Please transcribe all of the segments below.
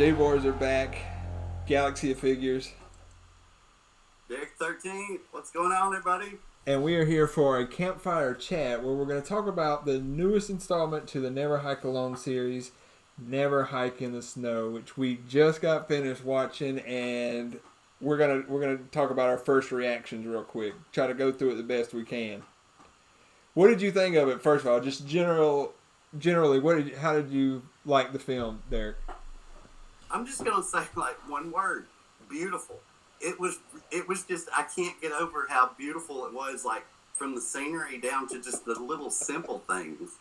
J-Boys are back. Galaxy of Figures. Derek 13, what's going on, everybody? And we are here for a Campfire chat where we're going to talk about the newest installment to the Never Hike Alone series, Never Hike in the Snow, which we just got finished watching, and we're gonna talk about our first reactions real quick. Try to go through it the best we can. What did you think of it? First of all, just generally, how did you like the film, Derek? I'm just gonna say like one word: beautiful. It was just, I can't get over how beautiful it was, like from the scenery down to just the little simple things.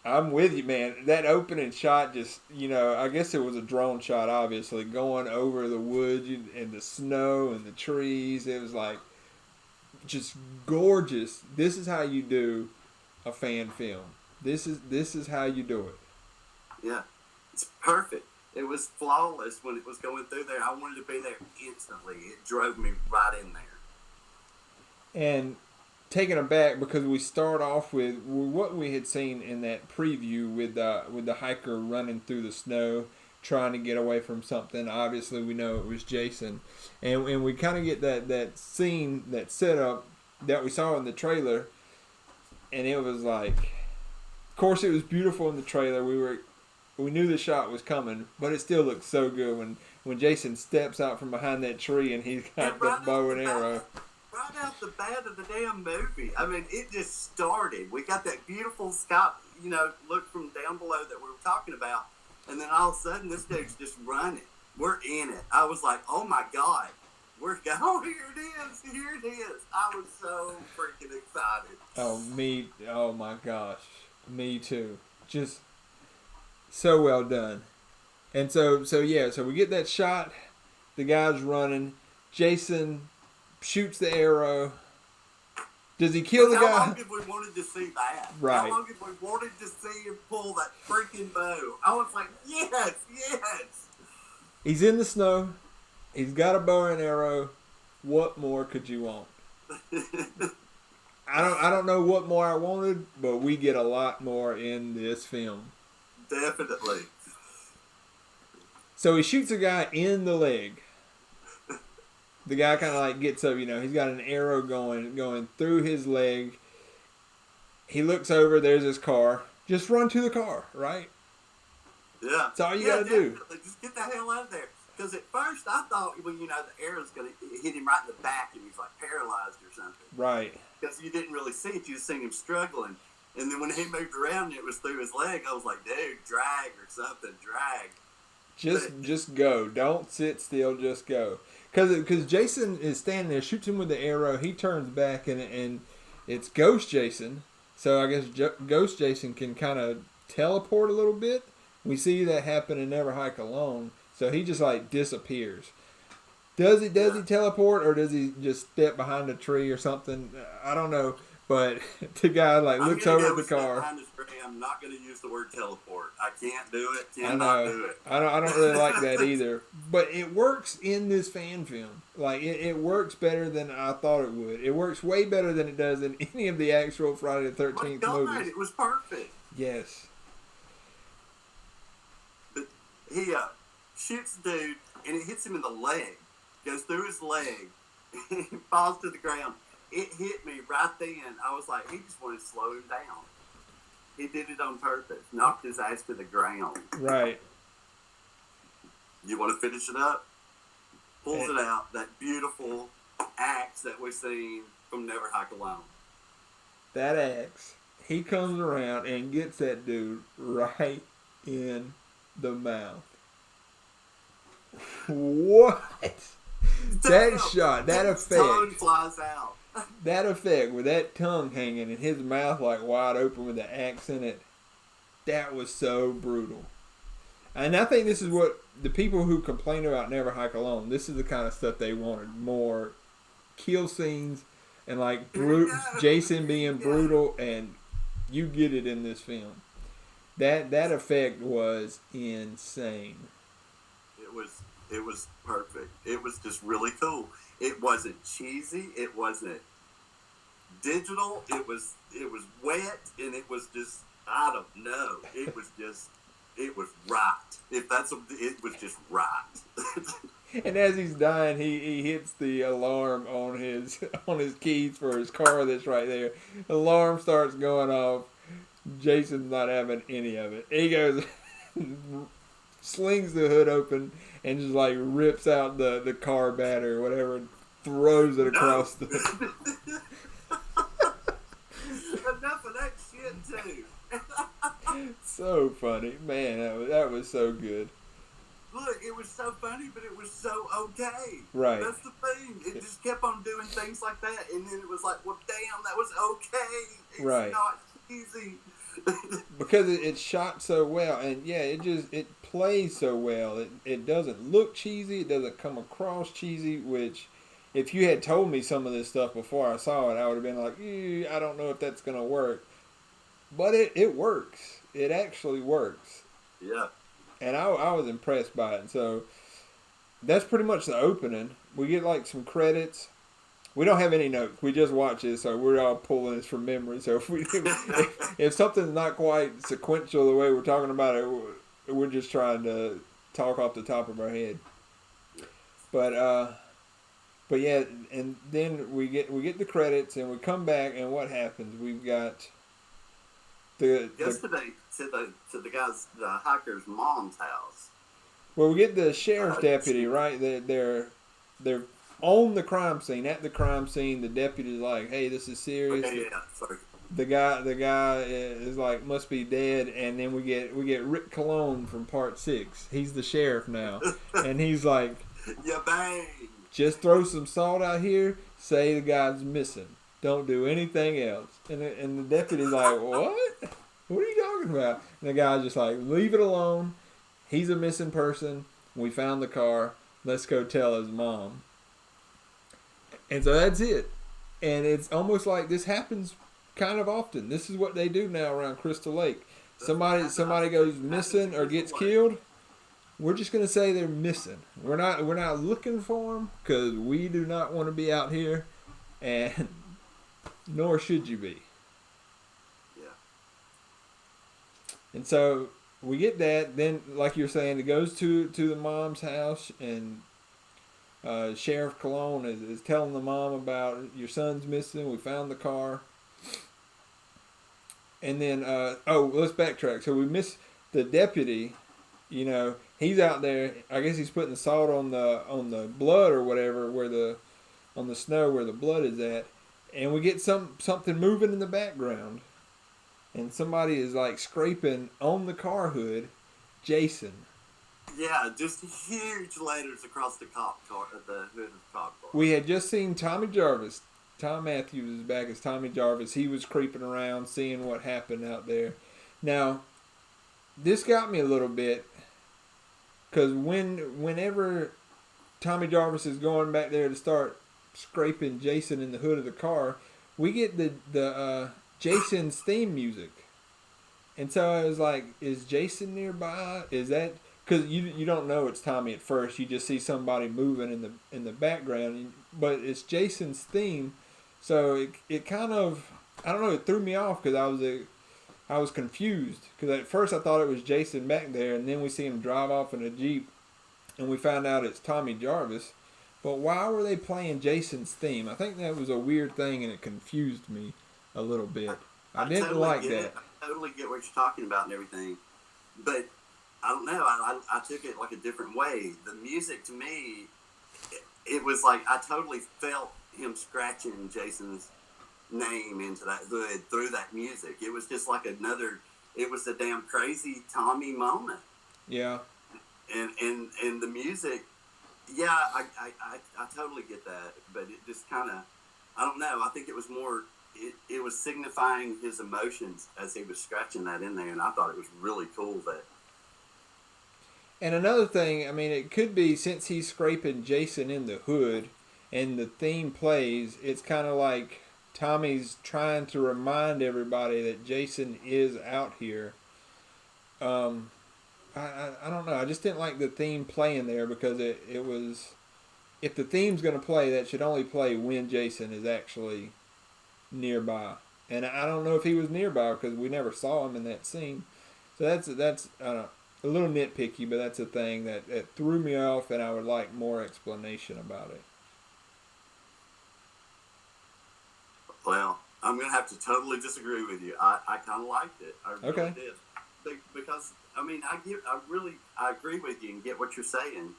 I'm with you, man. That opening shot just, I guess it was a drone shot, obviously, going over the woods and the snow and the trees. It was like just gorgeous. This is how you do a fan film. This is how you do it. Yeah, it's perfect. It was flawless when it was going through there. I wanted to be there instantly. It drove me right in there. And taken aback because we start off with what we had seen in that preview with the hiker running through the snow, trying to get away from something. Obviously, we know it was Jason, and we kind of get that scene, that setup that we saw in the trailer, and it was like, of course, it was beautiful in the trailer. We knew the shot was coming, but it still looked so good when Jason steps out from behind that tree and he's got the bow and arrow. Right out the bat of the damn movie. I mean, it just started. We got that beautiful sky, look from down below that we were talking about, and then all of a sudden this dude's just running. We're in it. I was like, oh my God, we're going. Oh, here it is. I was so freaking excited. Oh my gosh, me too. Just so well done. And so we get that shot. The guy's running. Jason shoots the arrow. Does he kill the guy? How long have we wanted to see that? Right. How long have we wanted to see him pull that freaking bow? I was like, yes. He's in the snow. He's got a bow and arrow. What more could you want? I don't know what more I wanted, but we get a lot more in this film. Definitely. So he shoots a guy in the leg. The guy kind of like gets up, he's got an arrow going through his leg. He looks over, there's his car. Just run to the car, right? Yeah. That's all you got to do. Just get the hell out of there. Because at first I thought, the arrow's going to hit him right in the back and he's like paralyzed or something. Right. Because you didn't really see it. You just seen him struggling. And then when he moved around and it was through his leg, I was like, dude, drag or something, drag. Just go. Don't sit still, just go. Because Jason is standing there, shoots him with the arrow. He turns back, and it's Ghost Jason. So I guess Ghost Jason can kind of teleport a little bit. We see that happen in Never Hike Alone. So he just like disappears. Does he teleport, or does he just step behind a tree or something? I don't know. But the guy looks over at the car. I'm not going to use the word teleport. I can't do it. I don't really like that either. But it works in this fan film. Like it works better than I thought it would. It works way better than it does in any of the actual Friday the 13th movies. It was perfect. Yes. But he shoots the dude and it hits him in the leg. Goes through his leg. He falls to the ground. It hit me right then. I was like, he just wanted to slow him down. He did it on purpose. Knocked his ass to the ground. Right. You want to finish it up? Pulls it out. That beautiful axe that we've seen from Never Hike Alone. That axe. He comes around and gets that dude right in the mouth. What? That shot. That effect. Tongue flies out. That effect with that tongue hanging and his mouth like wide open with the axe in it, that was so brutal. And I think this is what the people who complain about Never Hike Alone, this is the kind of stuff they wanted. More kill scenes and like Jason being brutal, and you get it in this film. That effect was insane. It was perfect. It was just really cool. It wasn't cheesy. It wasn't digital. It was wet, and it was just, I don't know. It was just It was right. If that's it was just right. And as he's dying, he hits the alarm on his keys for his car that's right there. Alarm starts going off. Jason's not having any of it. He goes, slings the hood open, and just like rips out the car battery or whatever, and throws it across the. Enough of that shit too. So funny, man. That was so good. Look, it was so funny, but it was so okay. Right. That's the thing. It just kept on doing things like that, and then it was like, well, damn, that was okay. It's right. not easy. Because it's shot so well, and yeah, it plays so well. It doesn't look cheesy. It doesn't come across cheesy. Which, if you had told me some of this stuff before I saw it, I would have been like, I don't know if that's gonna work. But it works. It actually works. Yeah. And I was impressed by it. So that's pretty much the opening. We get like some credits. We don't have any notes. We just watch it, so we're all pulling this from memory. So if something's not quite sequential the way we're talking about it, we're just trying to talk off the top of our head. But yeah, and then we get the credits, and we come back, and what happens? We've got yesterday to the guys, the hiker's mom's house. Well, we get the sheriff's deputy, right? They're on the crime scene. At the crime scene, the deputy's like, "Hey, this is serious." Okay, yeah, sorry. The guy is like, must be dead, and then we get Rick Cologne from Part 6. He's the sheriff now, and he's like, "Yeah, bang! Just throw some salt out here. Say the guy's missing. Don't do anything else." And the deputy's like, "What? What are you talking about?" And the guy's just like, "Leave it alone. He's a missing person. We found the car. Let's go tell his mom." And so that's it. And it's almost like this happens kind of often. This is what they do now around Crystal Lake. Somebody goes missing or gets killed. We're just gonna say they're missing. We're not looking for them because we do not want to be out here, and nor should you be. Yeah. And so we get that. Then, like you're saying, it goes to the mom's house, and Sheriff Cologne is telling the mom about your son's missing. We found the car. And then, let's backtrack. So we miss the deputy. You know, he's out there. I guess he's putting the salt on the blood or whatever, on the snow where the blood is at. And we get something moving in the background, and somebody is like scraping on the car hood, Jason. Yeah, just huge letters across the cop car, the hood of the cop car. We had just seen Tommy Jarvis. Tom Matthews is back as Tommy Jarvis. He was creeping around, seeing what happened out there. Now, this got me a little bit, because whenever Tommy Jarvis is going back there to start scraping Jason in the hood of the car, we get the Jason's theme music. And so I was like, is Jason nearby? Is that... Because you don't know it's Tommy at first. You just see somebody moving in the background. But it's Jason's theme. So it kind of... I don't know, it threw me off because I was confused. Because at first I thought it was Jason back there. And then we see him drive off in a Jeep. And we found out it's Tommy Jarvis. But why were they playing Jason's theme? I think that was a weird thing, and it confused me a little bit. I didn't totally like get that. it. I totally get what you're talking about and everything. But I don't know. I took it like a different way. The music to me, it was like I totally felt him scratching Jason's name into that hood through that music. It was just like it was a damn crazy Tommy moment. Yeah. And the music, yeah, I totally get that. But it just kind of, I don't know. I think it was more, it was signifying his emotions as he was scratching that in there. And I thought it was really cool that. And another thing, I mean, it could be since he's scraping Jason in the hood and the theme plays, it's kind of like Tommy's trying to remind everybody that Jason is out here. I don't know. I just didn't like the theme playing there because it was... If the theme's going to play, that should only play when Jason is actually nearby. And I don't know if he was nearby because we never saw him in that scene. So that's I don't know. a little nitpicky, but that's a thing that threw me off, and I would like more explanation about it. Well, I'm gonna have to totally disagree with you. I kind of liked it. I really Okay. did. Because I mean, I agree with you and get what you're saying.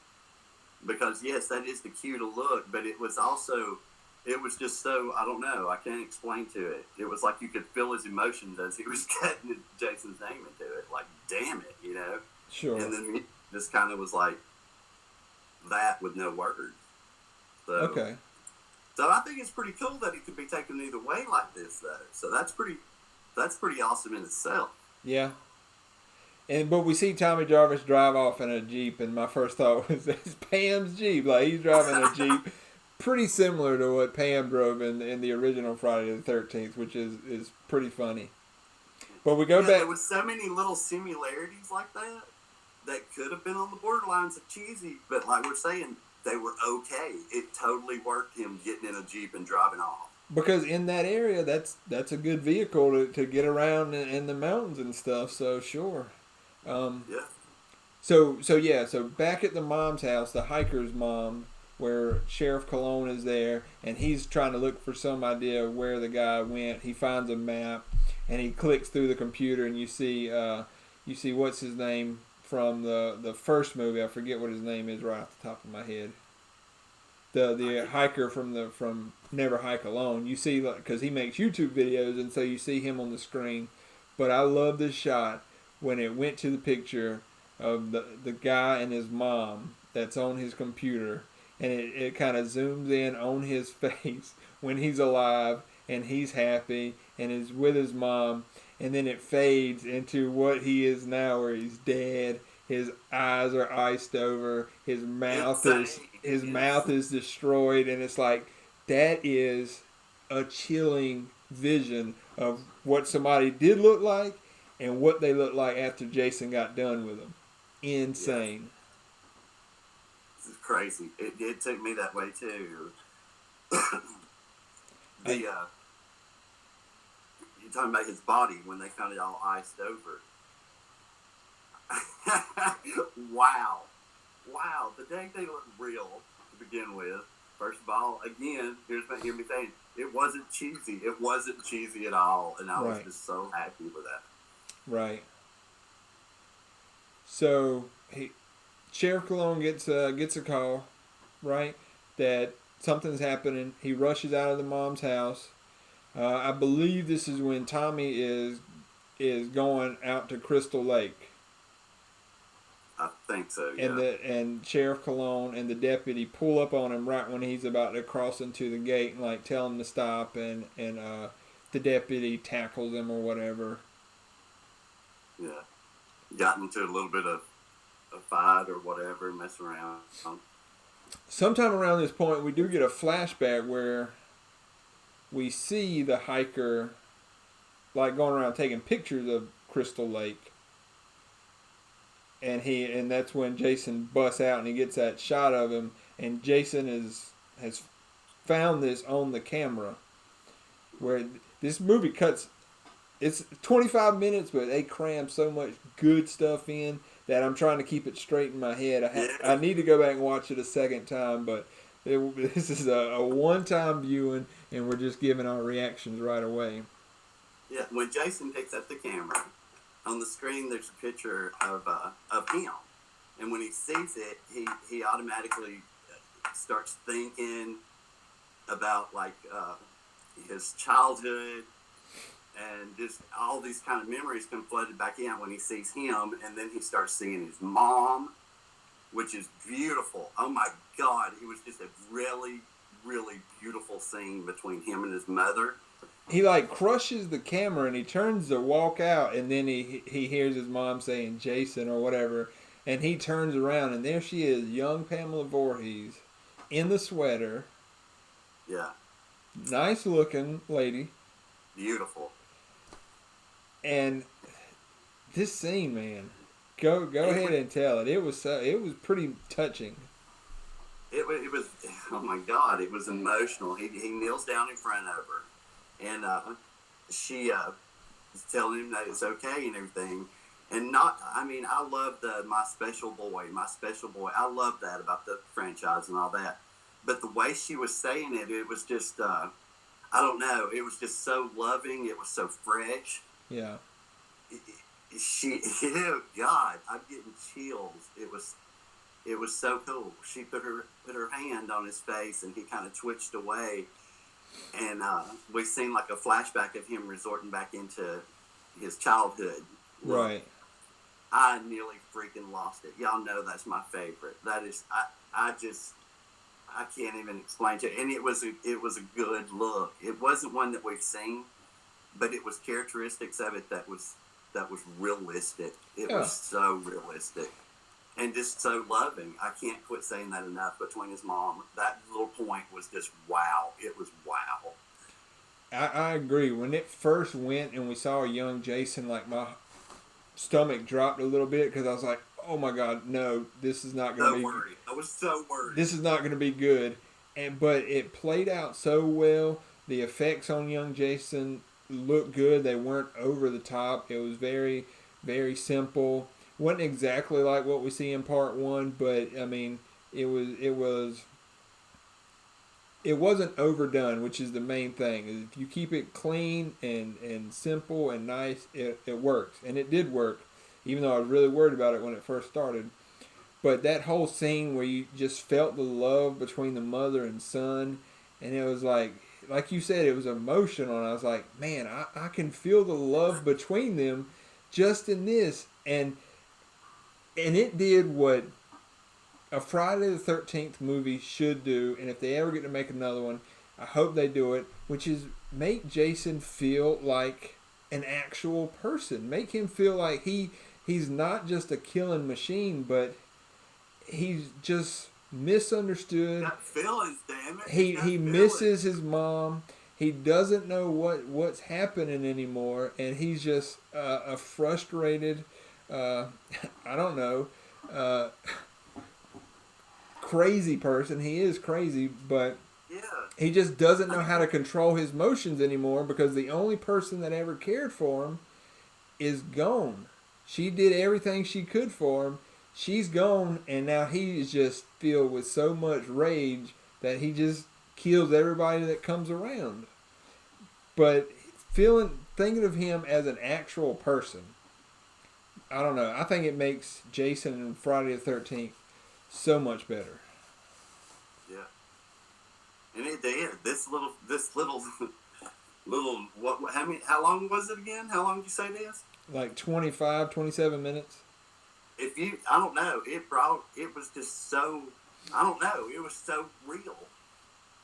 Because yes, that is the cue to look, but it was also, it was just so, I don't know, I can't explain to it. It was like you could feel his emotions as he was getting Jason's name into it. Like, damn it, you know. Sure. And then just kind of was like that with no words. So, Okay. so I think it's pretty cool that it could be taken either way like this, though. So that's pretty awesome in itself. Yeah. But we see Tommy Jarvis drive off in a Jeep, and my first thought was, it's Pam's Jeep. Like, he's driving a Jeep pretty similar to what Pam drove in the original Friday the 13th, which is pretty funny. But we go back. There was so many little similarities like that could have been on the borderlines of cheesy, but like we're saying, they were okay. It totally worked, him getting in a Jeep and driving off. Because in that area, that's a good vehicle to get around in the mountains and stuff, so sure. Yeah. So back at the mom's house, the hiker's mom, where Sheriff Cologne is there, and he's trying to look for some idea of where the guy went. He finds a map, and he clicks through the computer, and you see what's his name from the first movie. I forget what his name is right off the top of my head. The hiker from Never Hike Alone. You see, because he makes YouTube videos, and so you see him on the screen. But I love this shot when it went to the picture of the guy and his mom that's on his computer, and it kind of zooms in on his face when he's alive and he's happy and is with his mom, and then it fades into what he is now, where he's dead. His eyes are iced over. His mouth is destroyed, and it's like, that is a chilling vision of what somebody did look like and what they looked like after Jason got done with them. Insane. This is crazy. It took me that way too. You're talking about his body when they found it all iced over. Wow. The dang thing looked real to begin with. First of all, again, hear me saying, it wasn't cheesy. It wasn't cheesy at all, and I was just so happy with that. Right. So Sheriff Cologne gets a call, right, that something's happening. He rushes out of the mom's house. I believe this is when Tommy is going out to Crystal Lake. I think so, yeah. And Sheriff Cologne and the deputy pull up on him right when he's about to cross into the gate and like tell him to stop, and the deputy tackles him or whatever. Yeah. Got into a little bit of a fight or whatever, mess around. Sometime around this point, we do get a flashback where we see the hiker like going around taking pictures of Crystal Lake. And that's when Jason busts out and he gets that shot of him, and Jason has found this on the camera, where this movie cuts. It's 25 minutes, but they cram so much good stuff in that I'm trying to keep it straight in my head. I need to go back and watch it a second time, but this is a one-time viewing, and we're just giving our reactions right away. Yeah, when Jason picks up the camera, on the screen there's a picture of him, and when he sees it, he automatically starts thinking about like his childhood, and just all these kind of memories come flooded back in when he sees him, and then he starts seeing his mom, which is beautiful. Oh my God, it was just a really, really beautiful scene between him and his mother. He like crushes the camera and he turns to walk out, and then he hears his mom saying Jason or whatever, and he turns around and there she is, young Pamela Voorhees, in the sweater. Yeah. Nice looking lady. Beautiful. And this scene, man, go ahead and tell it. It was pretty touching. It was, oh my God, it was emotional. He kneels down in front of her, and she is telling him that it's okay and everything. And not, I mean, I love my special boy, my special boy. I love that about the franchise and all that. But the way she was saying it, it was just, I don't know, it was just so loving. It was so fresh. Yeah. Oh God, I'm getting chills. It was so cool. She put her hand on his face, and he kind of twitched away. And we seen like a flashback of him resorting back into his childhood. Right. I nearly freaking lost it. Y'all know that's my favorite. That is, I can't even explain to you. And it was a good look. It wasn't one that we've seen, but it was characteristics of it that was realistic. It was so realistic. And just so loving. I can't quit saying that enough. Between his mom, that little point was just wow. It was wow. I agree. When it first went and we saw a young Jason, like my stomach dropped a little bit because I was like, oh my God, no, this is not going to be. Worried. I was so worried. This is not going to be good. But it played out so well. The effects on young Jason looked good. They weren't over the top. It was very, very simple. Wasn't exactly like what we see in part 1, but I mean, it wasn't overdone, which is the main thing. If you keep it clean and simple and nice, it works. And it did work, even though I was really worried about it when it first started. But that whole scene where you just felt the love between the mother and son, and it was like you said, it was emotional. And I was like, man, I can feel the love between them just in this. And it did what a Friday the 13th movie should do, and if they ever get to make another one, I hope they do it, which is make Jason feel like an actual person. Make him feel like he's not just a killing machine, but he's just misunderstood. Got feelings, damn it. He misses his mom. He doesn't know what's happening anymore, and he's just a frustrated, I don't know, crazy person. He is crazy, but he just doesn't know how to control his emotions anymore because the only person that ever cared for him is gone. She did everything she could for him. She's gone, and now he is just filled with so much rage that he just kills everybody that comes around. But thinking of him as an actual person, I don't know. I think it makes Jason and Friday the 13th so much better. Yeah. And it did. This little what how long was it again? How long did you say it is? Like 25, 27 minutes. I don't know. It was just so, I don't know. It was so real.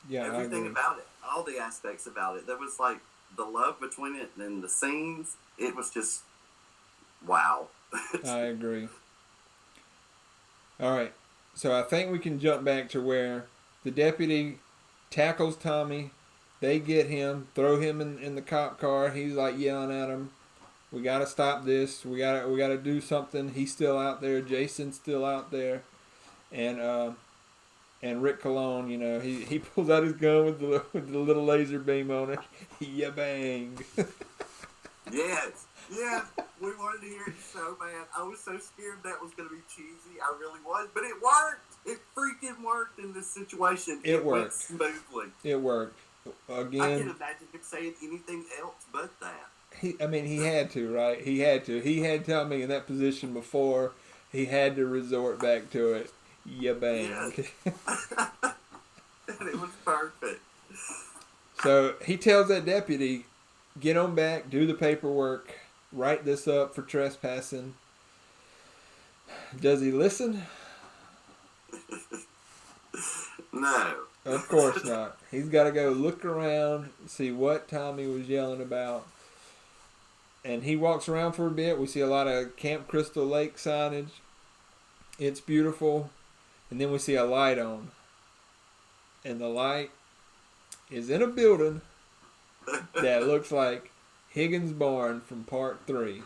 Yeah, everything about it, all the aspects about it. There was like the love between it and the scenes. It was just wow. I agree. All right, so I think we can jump back to where the deputy tackles Tommy. They get him, throw him in the cop car. He's like yelling at him, "We gotta stop this. We gotta do something." He's still out there. Jason's still out there, and Rick Cologne, you know, he pulls out his gun with the little laser beam on it. Yeah, bang. Yes. We wanted to hear it so bad. I was so scared that was going to be cheesy. I really was, but it worked. It freaking worked in this situation. It worked went smoothly. It worked. Again, I can imagine him saying anything else but that. He had to, right? He had to. He had Tommy in that position before. He had to resort back to it. Yeah, bang. Yes. And it was perfect. So he tells that deputy, get on back, do the paperwork, write this up for trespassing. Does he listen? No. Of course not. He's got to go look around, see what Tommy was yelling about. And he walks around for a bit. We see a lot of Camp Crystal Lake signage. It's beautiful. And then we see a light on. And the light is in a building that looks like Higgins' barn from part 3.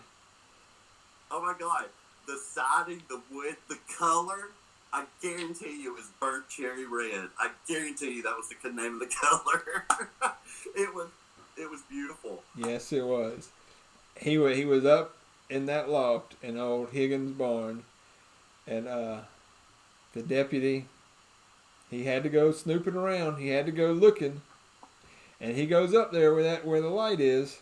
Oh my God. The siding, the wood, the color, I guarantee you it was burnt cherry red. I guarantee you that was the name of the color. It was beautiful. Yes, it was. He was up in that loft in old Higgins' barn, and the deputy, he had to go snooping around. He had to go looking, and he goes up there where the light is,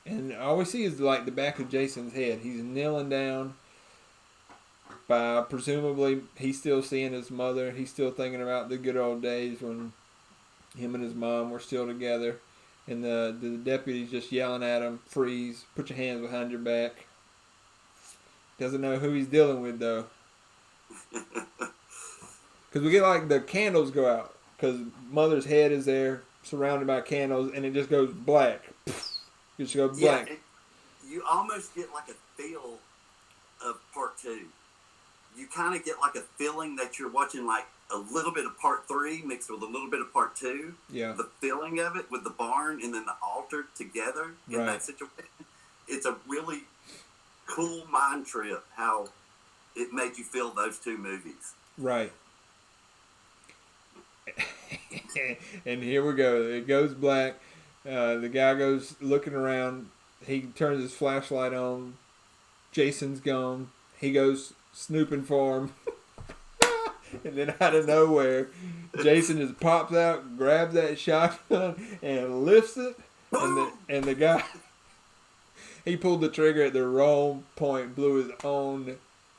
and all we see is like the back of Jason's head. He's kneeling down. By presumably he's still seeing his mother. He's still thinking about the good old days when him and his mom were still together. And the deputy's just yelling at him, freeze, put your hands behind your back. Doesn't know who he's dealing with, though. Because we get like the candles go out. Because mother's head is there, surrounded by candles, and it just goes black. It just goes black. Yeah, you almost get like a feel of part 2. You kind of get like a feeling that you're watching like a little bit of part 3 mixed with a little bit of part 2. Yeah. The feeling of it with the barn and then the altar together in that situation. It's a really cool mind trip how it made you feel those 2 movies. Right. And here we go. It goes black. The guy goes looking around. He turns his flashlight on. Jason's gone. He goes snooping for him. And then out of nowhere, Jason just pops out, grabs that shotgun, and lifts it. And the guy, he pulled the trigger at the wrong point, blew his own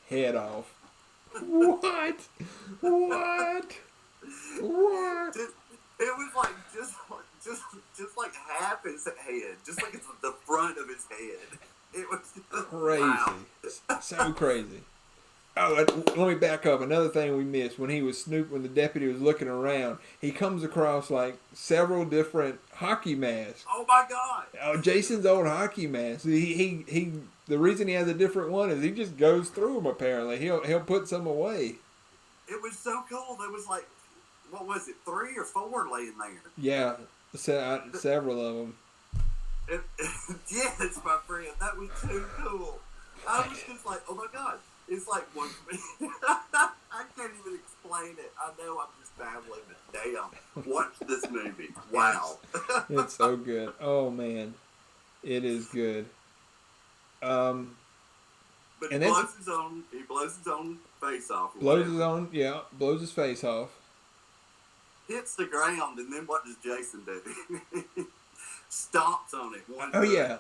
head off. What? What? What? It was like just like half his head, just like it's the front of his head. It was crazy. Wow. So crazy. Oh, let me back up. Another thing we missed when when the deputy was looking around, he comes across like several different hockey masks. Oh my God! Oh, Jason's old hockey mask. He the reason he has a different one is he just goes through them. Apparently, he'll put some away. It was so cool. There was like, what was it, 3 or 4 laying there? Yeah, several of them. Yes, my friend, that was too cool. I was just like, oh my God. It's like one for me. I can't even explain it. I know I'm just babbling, but damn. Watch this movie. Wow. It's so good. Oh, man. It is good. But he blows his own face off. Blows his face off. Hits the ground, and then what does Jason do? Stomps on it.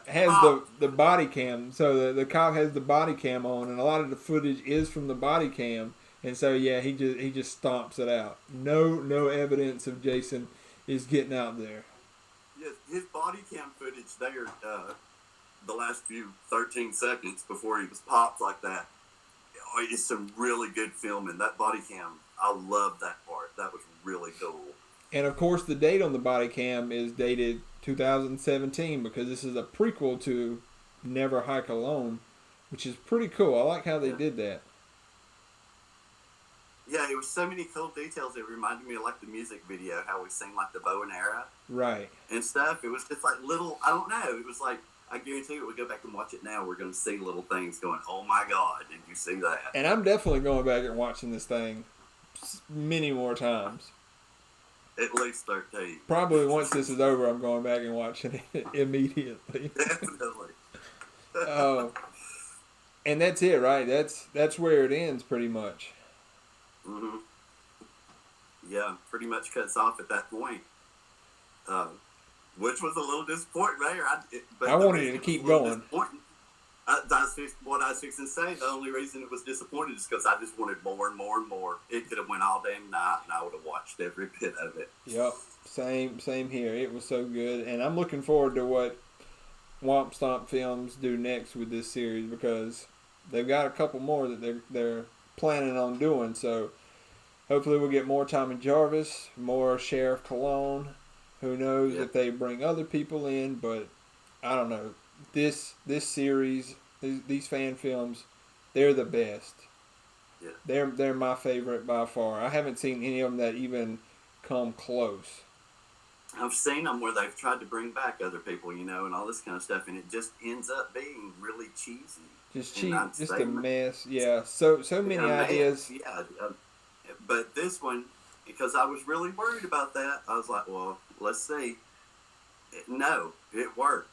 Has the body cam. So the cop has the body cam on, and a lot of the footage is from the body cam. And so he just stomps it out. No evidence of Jason is getting out there. Yes, his body cam footage there, the last few 13 seconds before he was popped like that, is some really good filming. That body cam, I love that part. That was really cool. And of course, the date on the body cam is dated 2017 because this is a prequel to Never Hike Alone, which is pretty cool. I like how they did that. Yeah, it was so many cool details. It reminded me of like the music video, how we sing like the bow and arrow. Right. And stuff. It was just like little, I don't know. It was like, I guarantee you, we go back and watch it now, we're going to see little things going, oh my God, did you see that? And I'm definitely going back and watching this thing many more times. At least 13. Probably once this is over, I'm going back and watching it immediately. Definitely. And that's it, right? That's where it ends, pretty much. Mm-hmm. Yeah, pretty much cuts off at that point. Which was a little disappointing there. I wanted it to keep going. What I was fixing to say, the only reason it was disappointed is because I just wanted more and more and more. It could have went all day and night, and I would have watched every bit of it. Yep, same here. It was so good, and I'm looking forward to what Womp Stomp Films do next with this series because they've got a couple more that they're planning on doing. So hopefully we'll get more Tommy Jarvis, more Sheriff Cologne. Who knows if they bring other people in, but I don't know. This series, these fan films, they're the best. Yeah. They're my favorite by far. I haven't seen any of them that even come close. I've seen them where they've tried to bring back other people, and all this kind of stuff, and it just ends up being really cheesy. Just cheap, just a mess. Yeah, so many ideas. Yeah, but this one, because I was really worried about that, I was like, well, let's see. No, it worked.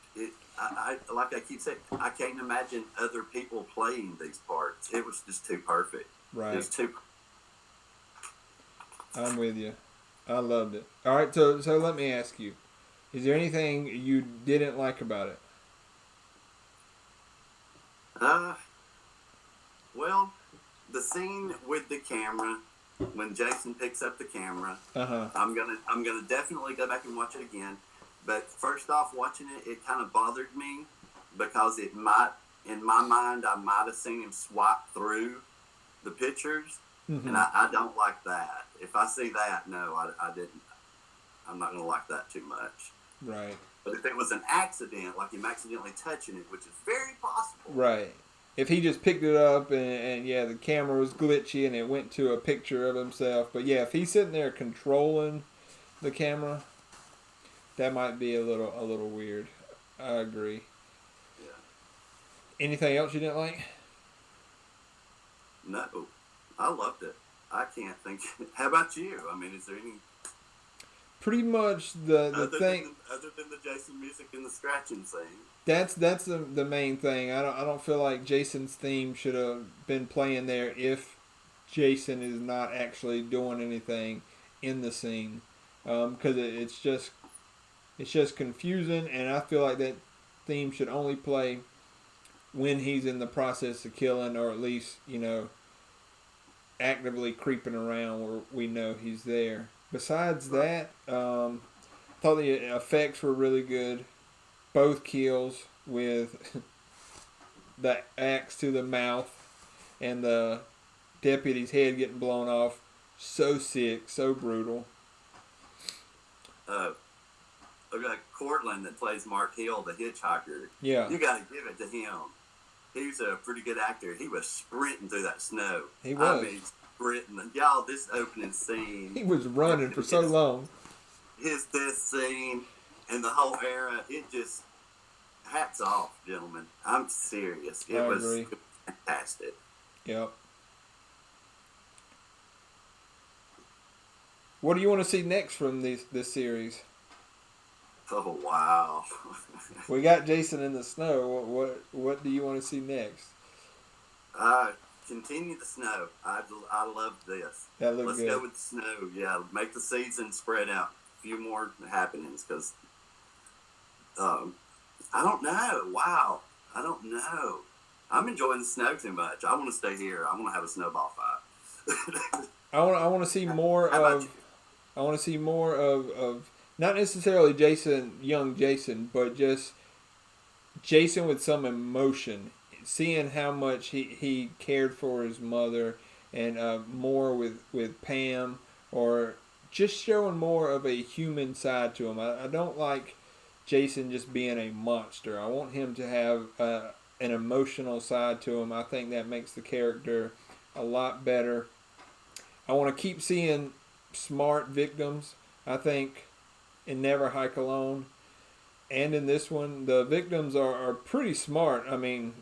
I like I keep saying, I can't imagine other people playing these parts. It was just too perfect. It Right. was too. I'm with you. I loved it. All right, so let me ask you: is there anything you didn't like about it? Uh, well, the scene with the camera when Jason picks up the camera, Uh huh. I'm gonna definitely go back and watch it again. But first off, watching it, it kind of bothered me because it might, in my mind, I might have seen him swipe through the pictures, and Mm-hmm. I don't like that. If I see that, no, I didn't. I'm not gonna like that too much. Right. But if it was an accident, like him accidentally touching it, which is very possible, Right. If he just picked it up and yeah, the camera was glitchy and it went to a picture of himself. But yeah, if he's sitting there controlling the camera, that might be a little weird. I agree. yeah, Anything else you didn't like? no, I loved it. I can't think. How about you? I mean, is there any Pretty much the thing other than the Jason music and the scratching scene? that's the main thing. I don't feel like Jason's theme should have been playing there if Jason is not actually doing anything in the scene, because it's just confusing, and I feel like that theme should only play when he's in the process of killing, or at least actively creeping around where we know he's there. Besides Right. that, thought the effects were really good. Both kills with the axe to the mouth and the deputy's head getting blown off. So sick, so brutal. Uh, like Cortland that plays Mark Hill, the hitchhiker. Yeah, You got to give it to him. He's a pretty good actor. He was sprinting through that snow. he I was. mean, sprinting. Y'all, this opening scene, He was running for so long. his death scene, and the whole era, it just hats off, gentlemen. I'm serious. I agree. It was fantastic. Yep. What do you want to see next from this series? Oh wow. We got Jason in the snow. What do you want to see next? Continue the snow. I love this. That looked Let's good. go with the snow. Yeah, make the season spread out. A few more happenings because I don't know. Wow, I don't know. I'm enjoying the snow too much. I want to stay here. I want to have a snowball fight. I want to see more How about of. you? I want to see more of not necessarily young Jason, but just Jason with some emotion, seeing how much he cared for his mother, and more with Pam, or just showing more of a human side to him. I don't like Jason just being a monster. I want him to have an emotional side to him. I think that makes the character a lot better. I want to keep seeing smart victims. I think in Never Hike Alone and in this one, the victims are pretty smart. I mean,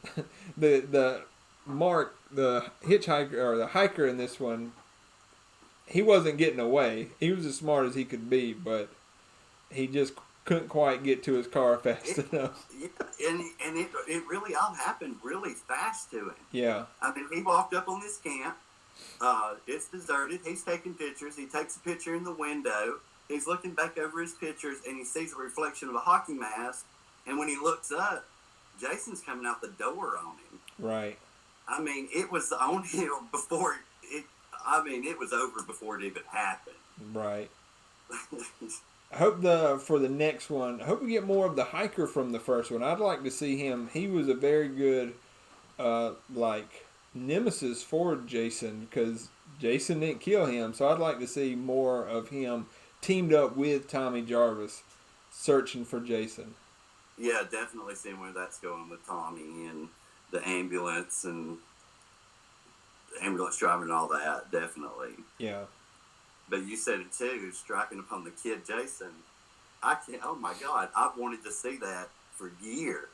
the Mark, the hitchhiker or the hiker in this one, he wasn't getting away. He was as smart as he could be, but he just couldn't quite get to his car fast It, enough. yeah, and it really all happened really fast to him. Yeah, I mean, he walked up on this camp. It's deserted. He's taking pictures. He takes a picture in the window. He's looking back over his pictures, and he sees a reflection of a hockey mask. And when he looks up, Jason's coming out the door on him. right, I mean, it was on him before it. I mean, it was over before it even happened. right. I hope for the next one, I hope we get more of the hiker from the first one. I'd like to see him. He was a very good, like nemesis for Jason because Jason didn't kill him. So I'd like to see more of him teamed up with Tommy Jarvis, searching for Jason. Yeah, definitely seeing where that's going with Tommy and the ambulance driver and all that. Definitely. Yeah, But you said it too, striking upon the kid Jason. I can't. Oh my God, I've wanted to see that for years,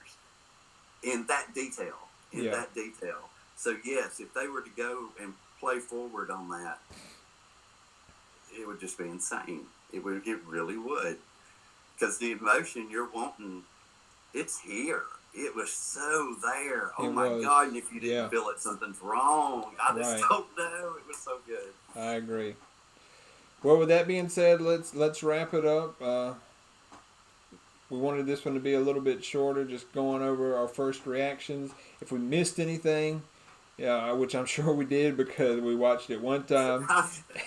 in that detail. In Yeah. that detail. So yes, if they were to go and play forward on that, it would just be insane. It would. It really would. Because the emotion you're wanting it's here. It was so there. Oh It my was. God! And if you didn't Yeah. feel it, something's wrong. I just Right. don't know. It was so good. I agree. Well, with that being said, let's wrap it up. We wanted this one to be a little bit shorter, just going over our first reactions. If we missed anything, yeah, which I'm sure we did because we watched it one time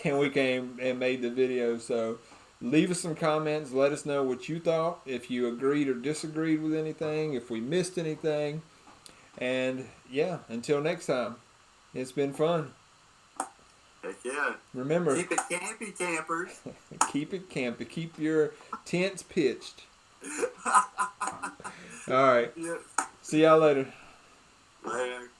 and we came and made the video. So leave us some comments. Let us know what you thought, if you agreed or disagreed with anything, if we missed anything. And yeah, until next time, it's been fun. Heck yeah. Remember, Keep it campy, campers. keep it campy. Keep your tents pitched. All right. Yeah. See y'all later. Later.